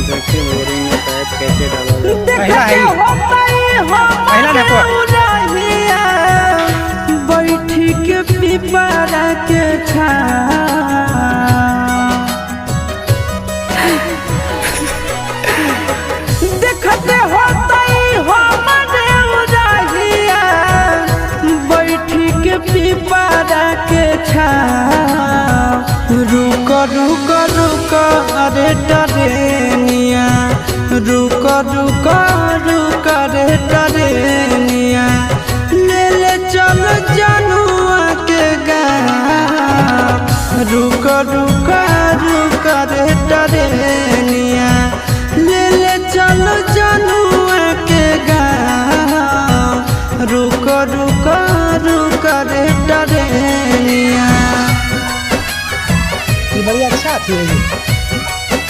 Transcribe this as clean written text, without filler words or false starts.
देखिए बोरिंग में पैप कैसे डाला जाए। पहला है पहला देखो बैठी के पिपरा के देखते होतई हमरे उराहिया बैठी के पिपरा के रुक रुक रुक अरे टरेनिया रुक रुक रुक रे टरेनिया ले ले चल जनुआ के गाँव रुक रुक रुक रे टरेनिया।